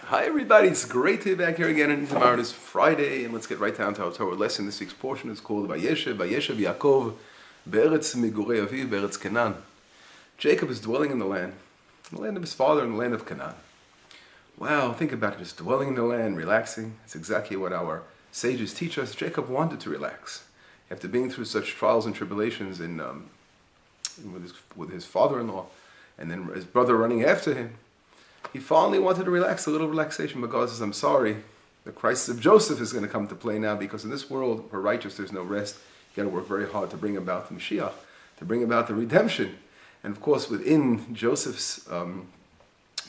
Hi everybody, it's great to be back here again, and tomorrow is Friday, and let's get right down to our Torah lesson. This week's portion is called Vayeshev Yaakov Be'eretz Migurei Aviv Be'eretz Canaan. Jacob is dwelling in the land of his father, in the land of Canaan. Wow, think about it, just dwelling in the land, relaxing. It's exactly what our sages teach us. Jacob wanted to relax. After being through such trials and tribulations with his father-in-law, and then his brother running after him, he finally wanted to relax, a little relaxation, but God says, I'm sorry, the crisis of Joseph is going to come to play now, because in this world, for righteous, there's no rest. You got to work very hard to bring about the Mashiach, to bring about the redemption. And of course, within Joseph's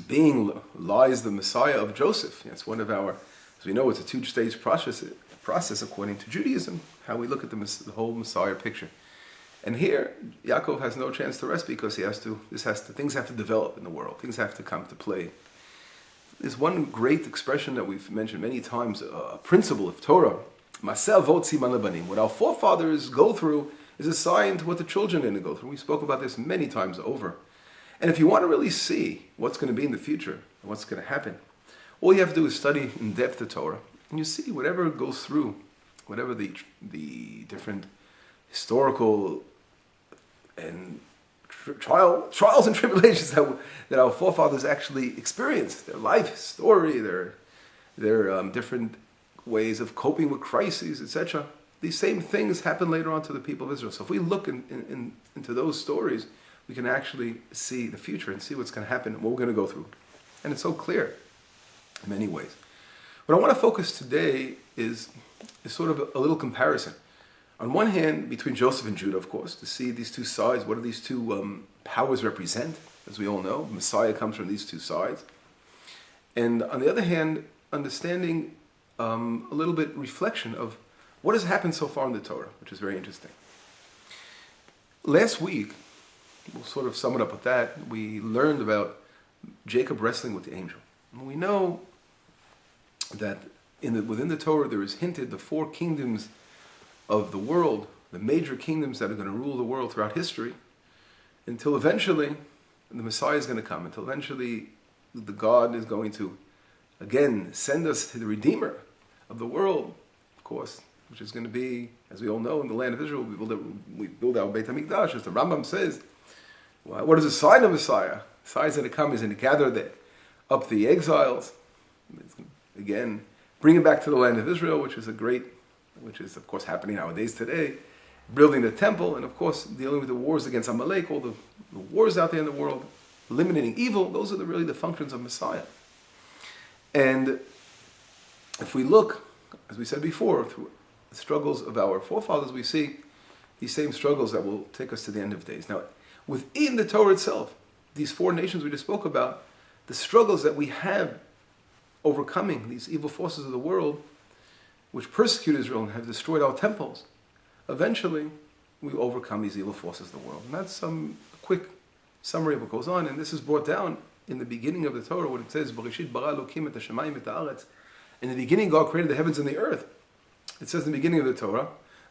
being lies the Messiah of Joseph. It's one of our, as we know, it's a two-stage process according to Judaism, how we look at the whole Messiah picture. And here, Yaakov has no chance to rest because things have to develop in the world. Things have to come to play. There's one great expression that we've mentioned many times, a principle of Torah, Maseh avot siman lebanim. What our forefathers go through is a sign to what the children are going to go through. We spoke about this many times over. And if you want to really see what's going to be in the future, what's going to happen, all you have to do is study in depth the Torah, and you see whatever goes through, whatever the different historical and trials and tribulations that our forefathers actually experienced, their life story, their different ways of coping with crises, etc. These same things happen later on to the people of Israel. So if we look into those stories, we can actually see the future and see what's going to happen and what we're going to go through. And it's so clear in many ways. What I want to focus today is sort of a little comparison. On one hand, between Joseph and Judah, of course, to see these two sides, what do these two powers represent? As we all know, Messiah comes from these two sides. And on the other hand, understanding a little bit reflection of what has happened so far in the Torah, which is very interesting. Last week, we'll sort of sum it up with that, we learned about Jacob wrestling with the angel. And we know that within the Torah there is hinted the four kingdoms of the world, the major kingdoms that are going to rule the world throughout history, until eventually the Messiah is going to come, until eventually the God is going to, again, send us to the Redeemer of the world, of course, which is going to be, as we all know, in the land of Israel, we build our Beit HaMikdash, as the Rambam says. Well, what is the sign of Messiah? The sign is going to come, is going to gather up the exiles, again, bring it back to the land of Israel, which is of course happening nowadays today, building the temple, and of course dealing with the wars against Amalek, all the wars out there in the world, eliminating evil. Those are really the functions of Messiah. And if we look, as we said before, through the struggles of our forefathers, we see these same struggles that will take us to the end of days. Now, within the Torah itself, these four nations we just spoke about, the struggles that we have overcoming these evil forces of the world, which persecute Israel and have destroyed our temples, eventually we overcome these evil forces of the world. And that's a quick summary of what goes on. And this is brought down in the beginning of the Torah, when it says, "Bereshit bara Elokim et hashamayim et haaretz." In the beginning, God created the heavens and the earth. It says in the beginning of the Torah,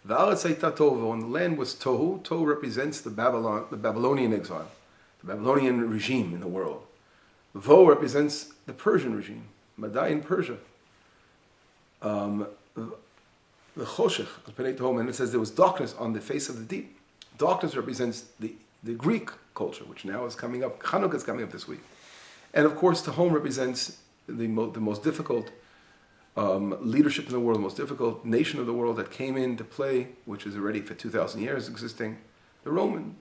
"V'haaretz hayta tohu," and the land was tohu. Tohu represents the Babylonian exile, the Babylonian regime in the world. Vo represents the Persian regime, Madai in Persia. The choshech, and it says there was darkness on the face of the deep. Darkness represents the Greek culture, which now is coming up. Chanukah is coming up this week. And of course, Tehom represents the most difficult leadership in the world, the most difficult nation of the world that came into play, which is already for 2,000 years existing, the Roman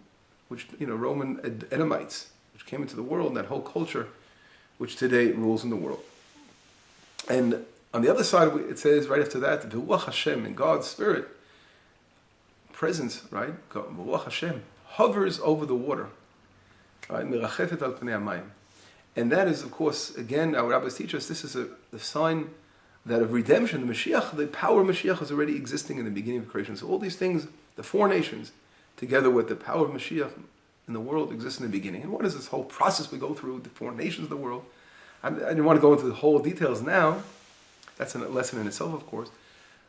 Edomites, which came into the world, and that whole culture, which today rules in the world. And on the other side, it says right after that, V'ruach Hashem, in God's Spirit, presence, right? V'ruach Hashem hovers over the water, right? Mirachefet al pnei hamayim. And that is, of course, again, our rabbis teach us, this is the sign that of redemption, the Mashiach, the power of Mashiach is already existing in the beginning of creation. So all these things, the four nations, together with the power of Mashiach in the world, exist in the beginning. And what is this whole process we go through, the four nations of the world? I didn't want to go into the whole details now. That's a lesson in itself, of course.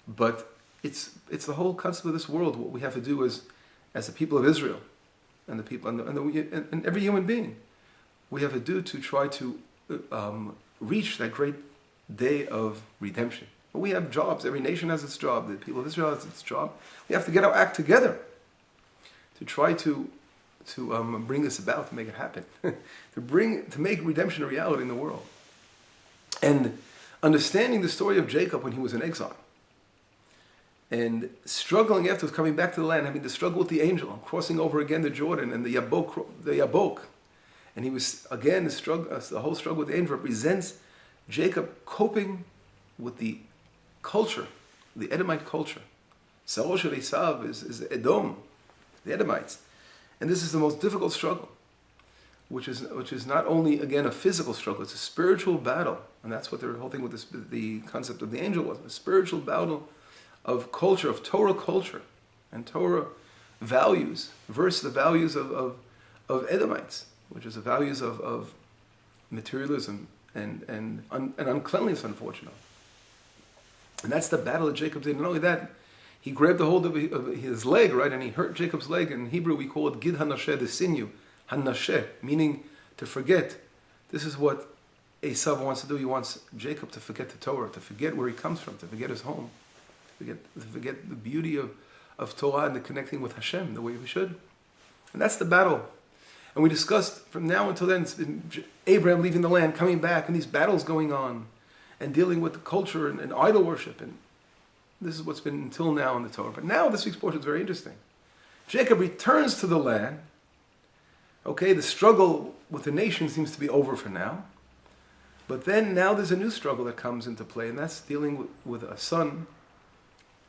But it's the whole concept of this world, what we have to do as the people of Israel, and every human being. We have to do to try to reach that great day of redemption. But we have jobs. Every nation has its job. The people of Israel has its job. We have to get our act together to try to bring this about, to make it happen, to make redemption a reality in the world. And understanding the story of Jacob when he was in exile, and struggling afterwards, coming back to the land, having to struggle with the angel, crossing over again the Jordan and the Yabok. And he was, again, the whole struggle with the angel represents Jacob coping with the culture, the Edomite culture. Sarosh el Esav is Edom, the Edomites. And this is the most difficult struggle, which is not only, again, a physical struggle, it's a spiritual battle. And that's what the whole thing with the concept of the angel was, a spiritual battle of culture, of Torah culture and Torah values versus the values of Edomites, which is the values of materialism and uncleanliness, unfortunately. And that's the battle that Jacob did. Not only that, he grabbed a hold of his leg, right, and he hurt Jacob's leg. In Hebrew, we call it Gid Hanasheh, the sinew, Hanasheh, meaning to forget. This is what Esav wants to do. He wants Jacob to forget the Torah, to forget where he comes from, to forget his home, to forget the beauty of Torah and the connecting with Hashem the way we should. And that's the battle. And we discussed from now until then, it's been Abraham leaving the land, coming back, and these battles going on, and dealing with the culture and idol worship. And this is what's been until now in the Torah. But now this week's portion is very interesting. Jacob returns to the land. Okay, the struggle with the nation seems to be over for now. But then now there's a new struggle that comes into play, and that's dealing with a son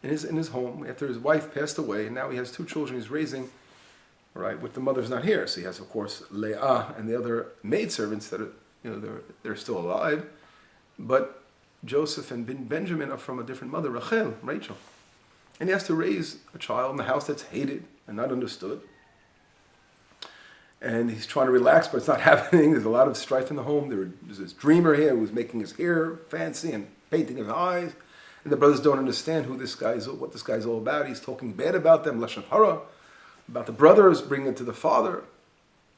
in his home after his wife passed away, and now he has two children he's raising, right, with the mother's not here. So he has, of course, Leah and the other maidservants that are, they're still alive. But Joseph and Benjamin are from a different mother, Rachel. And he has to raise a child in the house that's hated and not understood. And he's trying to relax, but it's not happening. There's a lot of strife in the home. There's this dreamer here who's making his hair fancy and painting his eyes. And the brothers don't understand what this guy's all about. He's talking bad about them, lashon hara, about the brothers, bringing it to the father.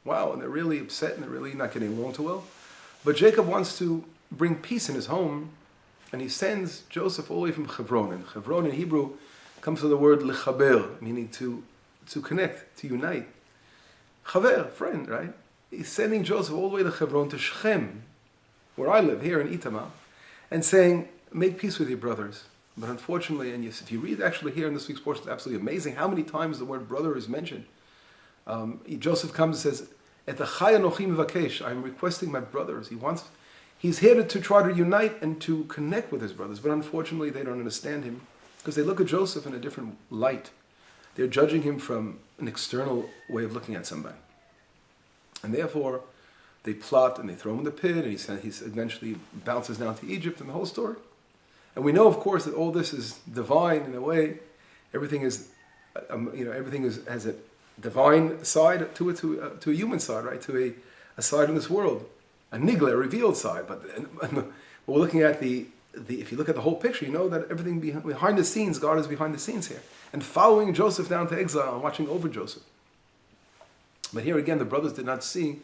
Wow, and they're really upset and they're really not getting along too well. But Jacob wants to bring peace in his home, and he sends Joseph all the way from Hebron. And Hebron in Hebrew comes from the word lechaber, meaning to connect, to unite. Chaver, friend, right? He's sending Joseph all the way to Hebron, to Shechem, where I live, here in Itamar, and saying, make peace with your brothers. But unfortunately, and yes, if you read actually here in this week's portion, it's absolutely amazing how many times the word brother is mentioned. Joseph comes and says, "Et achai anochi mevakesh," I'm requesting my brothers. He's here to try to unite and to connect with his brothers, but unfortunately they don't understand him because they look at Joseph in a different light. They're judging him from an external way of looking at somebody. And therefore, they plot and they throw him in the pit, and he eventually bounces down to Egypt, and the whole story. And we know, of course, that all this is divine in a way. Everything is, has a divine side to it, to a human side, right? To a side in this world, a nigla, a revealed side. But we're looking at if you look at the whole picture, you know that everything behind the scenes, God is behind the scenes here, and following Joseph down to exile and watching over Joseph. But here again, the brothers did not see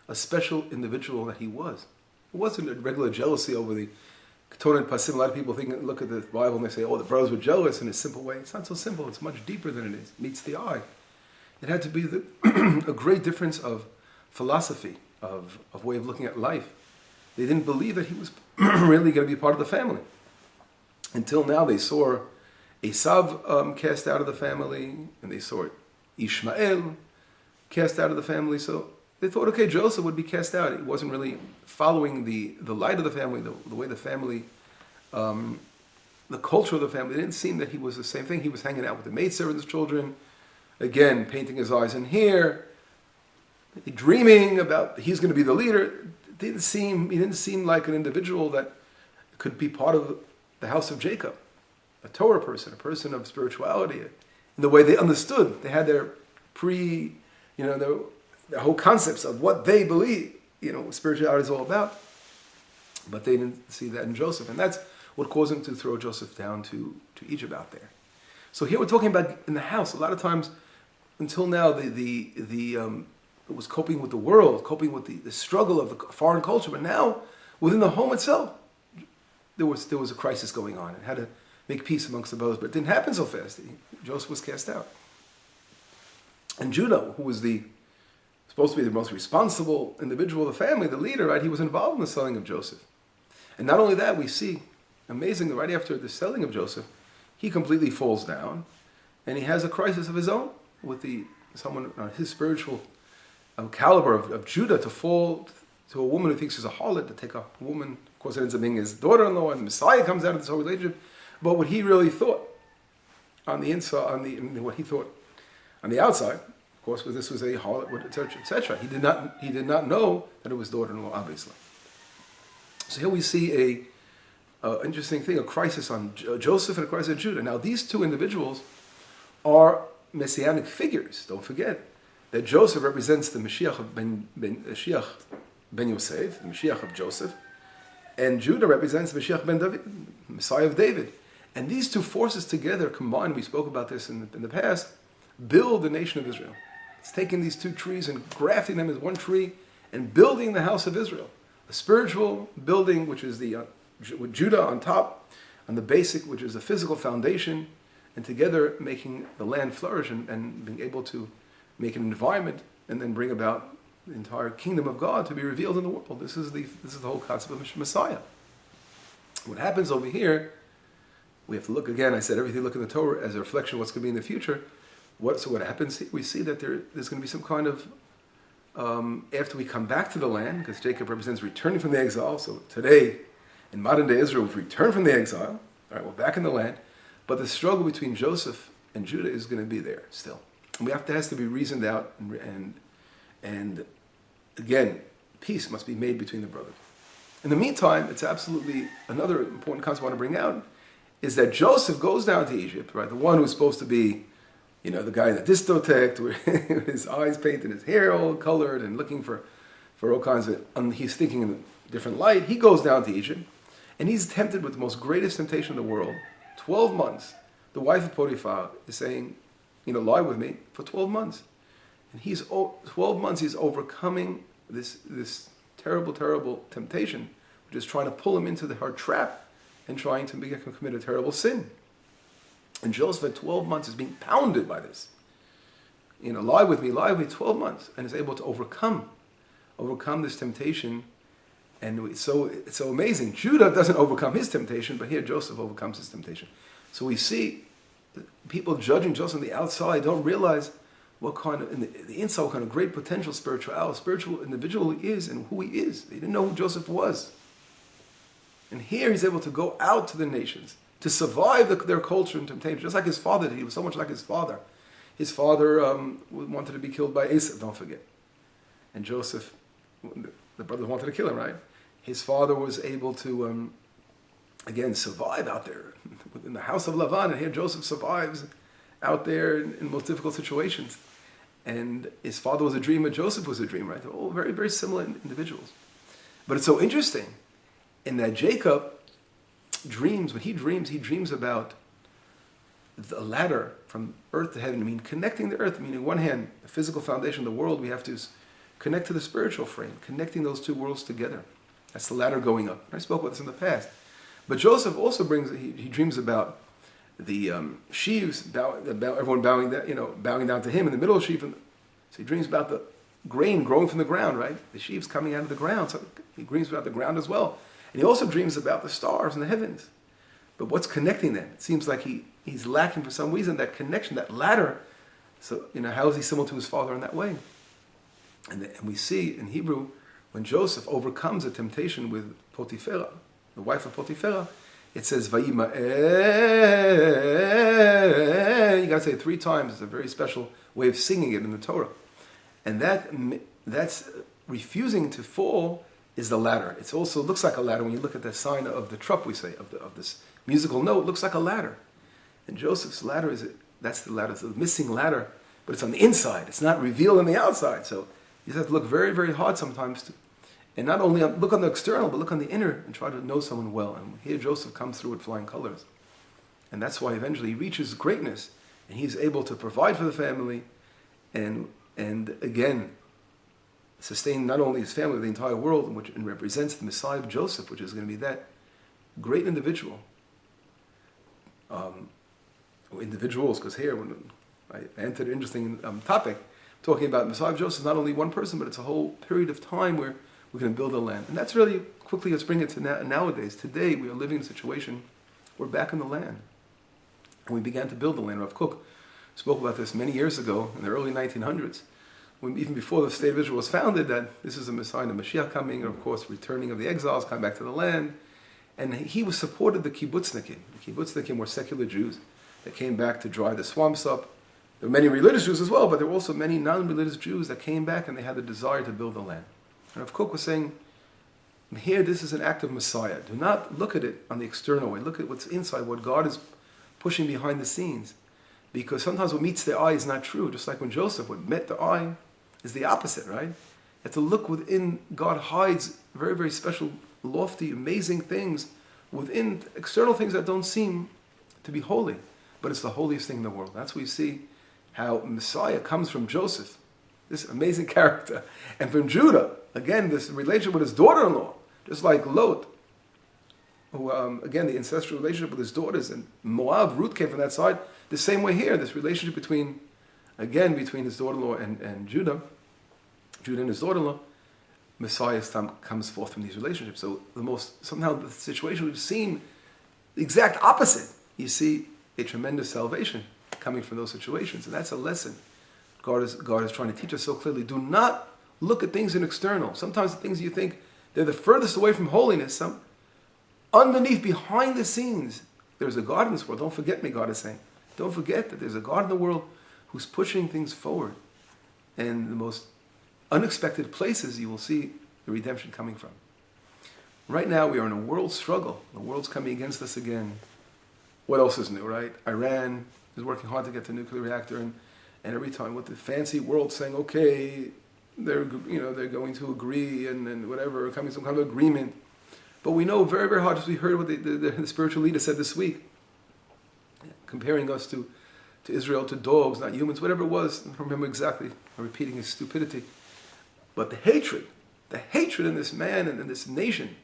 a special individual that he was. It wasn't a regular jealousy over the Keton and Pasim. A lot of people look at the Bible and they say, oh, the brothers were jealous in a simple way. It's not so simple. It's much deeper than it is. It meets the eye. It had to be a great difference of philosophy, of way of looking at life. They didn't believe that he was really going to be part of the family. Until now, they saw Esav cast out of the family, and they saw Ishmael cast out of the family. So they thought, okay, Joseph would be cast out. He wasn't really following the light of the family, the way the family, the culture of the family. It didn't seem that he was the same thing. He was hanging out with the maidservants' children, again, painting his eyes in hair, dreaming about he's going to be the leader. He didn't seem like an individual that could be part of the house of Jacob, a Torah person, a person of spirituality, in the way they understood. They had their their whole concepts of what they believe, spirituality is all about. But they didn't see that in Joseph. And that's what caused him to throw Joseph down to Egypt out there. So here we're talking about in the house. A lot of times, until now, it was coping with the world, coping with the struggle of the foreign culture. But now within the home itself, there was a crisis going on, and had to make peace amongst the brothers, but it didn't happen so fast. Joseph was cast out. And Judah, who was supposed to be the most responsible individual of the family, the leader, right? He was involved in the selling of Joseph. And not only that, we see, amazingly, right after the selling of Joseph, he completely falls down, and he has a crisis of his own with someone on his spiritual caliber of Judah to fall to a woman who thinks she's a harlot, to take a woman. Of course, it ends up being his daughter-in-law, and the Messiah comes out of this whole relationship. But what he really thought on the inside, what he thought on the outside, of course, was this was a harlot, etc., etc. He did not know that it was daughter-in-law, obviously. So here we see a interesting thing, a crisis on Joseph and a crisis on Judah. Now, these two individuals are messianic figures. Don't forget that Joseph represents the Mashiach ben Yosef, the Mashiach of Joseph, and Judah represents Mashiach ben David, Messiah of David. And these two forces together combined, we spoke about this in the past, build the nation of Israel. It's taking these two trees and grafting them as one tree and building the house of Israel. A spiritual building, which is with Judah on top, on the basic, which is the physical foundation, and together making the land flourish and being able to make an environment and then bring about the entire kingdom of God to be revealed in the world. This is the whole concept of Messiah. What happens over here, we have to look again. I said everything look in the Torah as a reflection of what's going to be in the future. So what happens? We see that there's going to be some kind of after we come back to the land, because Jacob represents returning from the exile. So today, in modern day Israel, we've returned from the exile. All right, we're back in the land, but the struggle between Joseph and Judah is going to be there still, and has to be reasoned out, and again, peace must be made between the brothers. In the meantime, it's absolutely another important concept I want to bring out is that Joseph goes down to Egypt, right? The one who's supposed to be, the guy in the discotheque with his eyes painted, his hair all colored, and looking for all kinds of, he's thinking in a different light. He goes down to Egypt, and he's tempted with the most greatest temptation in the world. 12 months. The wife of Potiphar is saying, lie with me for 12 months. And 12 months he's overcoming this terrible, terrible temptation, which is trying to pull him into her trap and trying to make him commit a terrible sin. And Joseph at 12 months is being pounded by this. Lie with me 12 months, and is able to overcome this temptation. And it's so amazing. Judah doesn't overcome his temptation, but here Joseph overcomes his temptation. So we see people judging Joseph on the outside don't realize what kind of, in the inside, what kind of great potential spiritual individual he is and who he is. They didn't know who Joseph was. And here he's able to go out to the nations, to survive their culture and temptation, just like his father did. He was so much like his father. His father wanted to be killed by Esau, don't forget. And Joseph, the brothers wanted to kill him, right? His father was able to, again, survive out there in the house of Lavan. And here Joseph survives out there in most difficult situations. And his father was a dreamer, Joseph was a dreamer, right? They're all very, very similar individuals. But it's so interesting in that Jacob dreams, when he dreams about the ladder from earth to heaven. I mean, connecting the earth. I mean, on one hand, the physical foundation of the world, we have to connect to the spiritual frame, connecting those two worlds together. That's the ladder going up. I spoke about this in the past. But Joseph also he dreams about the sheaves, everyone bowing down to him in the middle of the sheaf. So he dreams about the grain growing from the ground, right? The sheaves coming out of the ground. So he dreams about the ground as well. And he also dreams about the stars in the heavens. But what's connecting them? It seems like he's lacking for some reason that connection, that ladder. So, how is he similar to his father in that way? And we see in Hebrew, when Joseph overcomes a temptation with Potiphar, the wife of Potiphar, it says, Vayima, you got to say it 3 times. It's a very special way of singing it in the Torah. And that's refusing to fall is the ladder. It also looks like a ladder when you look at the sign of the trup, we say, of this musical note. It looks like a ladder. And Joseph's ladder that's the ladder. It's the missing ladder, but it's on the inside. It's not revealed on the outside. So you just have to look very, very hard sometimes and not only look on the external, but look on the inner and try to know someone well. And here Joseph comes through with flying colors. And that's why eventually he reaches greatness and he's able to provide for the family and again, sustain not only his family, but the entire world, and represents the Messiah of Joseph, which is going to be that great individual. Individuals, because here, when I entered an interesting topic, talking about Messiah of Joseph is not only one person, but it's a whole period of time where we're going to build a land. And that's really, quickly, let's bring it to nowadays. Today, we are living in a situation, we're back in the land. And we began to build the land. Rav Kook spoke about this many years ago, in the early 1900s, when even before the state of Israel was founded, that this is a Messiah, the Mashiach coming, and of course, returning of the exiles, coming back to the land. And he was supported the kibbutznikim. The kibbutznikim were secular Jews that came back to dry the swamps up. There were many religious Jews as well, but there were also many non-religious Jews that came back and they had the desire to build the land. And Rav Kook was saying, here this is an act of Messiah. Do not look at it on the external way. Look at what's inside, what God is pushing behind the scenes. Because sometimes what meets the eye is not true. Just like when Joseph, what met the eye is the opposite, right? You have to look within. God hides very, very special, lofty, amazing things within external things that don't seem to be holy. But it's the holiest thing in the world. That's what you see how Messiah comes from Joseph, this amazing character. And from Judah, again, this relationship with his daughter-in-law, just like Lot, who, again, the ancestral relationship with his daughters, and Moab, Ruth came from that side. The same way here, this relationship between his daughter-in-law and Judah and his daughter-in-law, Messiah comes forth from these relationships. So somehow the situation we've seen, the exact opposite. You see a tremendous salvation coming from those situations. And that's a lesson God is trying to teach us so clearly. Do not look at things in external. Sometimes the things you think they're the furthest away from holiness, underneath, behind the scenes, there's a God in this world. Don't forget me, God is saying. Don't forget that there's a God in the world who's pushing things forward. And the most unexpected places you will see the redemption coming from. Right now we are in a world struggle. The world's coming against us again. What else is new, right? Iran is working hard to get the nuclear reactor, and every time with the fancy world saying, okay, they're going to agree and whatever, coming to some kind of agreement. But we know very, very hard, as we heard what the spiritual leader said this week, comparing us to Israel, to dogs, not humans, whatever it was. I don't remember exactly. I'm repeating his stupidity. But the hatred in this man and in this nation,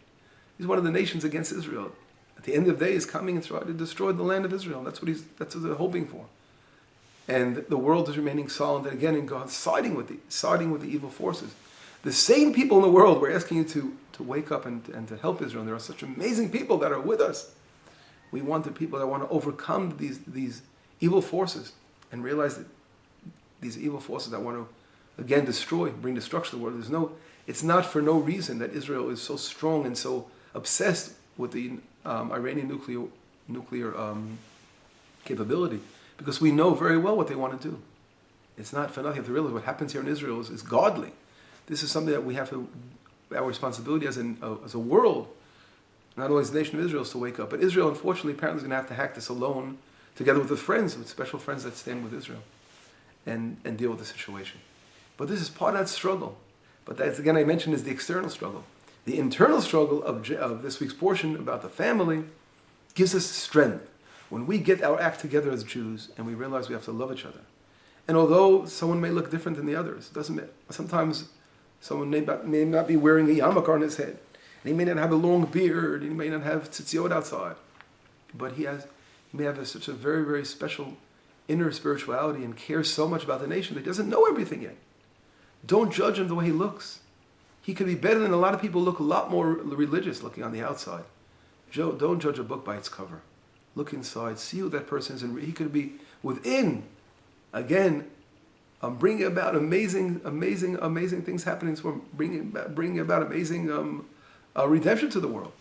he's one of the nations against Israel. At the end of the day, he's coming and trying to destroy the land of Israel. That's what they're hoping for. And the world is remaining silent, and again, in God siding with the evil forces. The same people in the world, we're asking you to wake up and to help Israel. And there are such amazing people that are with us. We want the people that want to overcome these evil forces and realize that these evil forces that want to, again, bring destruction to the world. It's not for no reason that Israel is so strong and so obsessed with the Iranian nuclear capability, because we know very well what they want to do. It's not for nothing. You have to realize what happens here in Israel is godly. This is something that we have to, our responsibility as a world, not only as the nation of Israel, is to wake up. But Israel, unfortunately, apparently is going to have to hack this alone, together with special friends that stand with Israel, and deal with the situation. But this is part of that struggle. But that's, again, I mentioned, is the external struggle. The internal struggle of this week's portion about the family gives us strength. When we get our act together as Jews and we realize we have to love each other. And although someone may look different than the others, sometimes someone may not be wearing a yarmulke on his head. And he may not have a long beard. He may not have tzitziot outside. But he may have such a very, very special inner spirituality and cares so much about the nation that he doesn't know everything yet. Don't judge him the way he looks. He could be better than a lot of people look a lot more religious looking on the outside. Don't judge a book by its cover. Look inside, see who that person is, and he could be within, again, bringing about amazing things happening, bringing about amazing redemption to the world.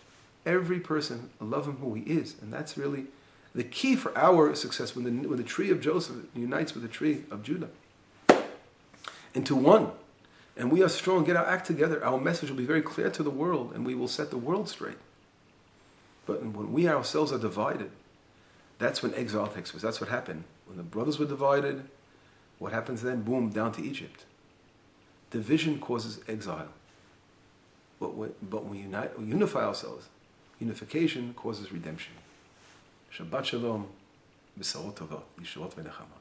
Every person, love him who he is, and that's really the key for our success when the tree of Joseph unites with the tree of Judah into one. And we are strong, get our act together, our message will be very clear to the world, and we will set the world straight. But when we ourselves are divided, that's when exile takes place. That's what happened. When the brothers were divided, what happens then? Boom, down to Egypt. Division causes exile. But when we unify ourselves, unification causes redemption. Shabbat shalom, b'sarot tovot, yeshuot v'nechama.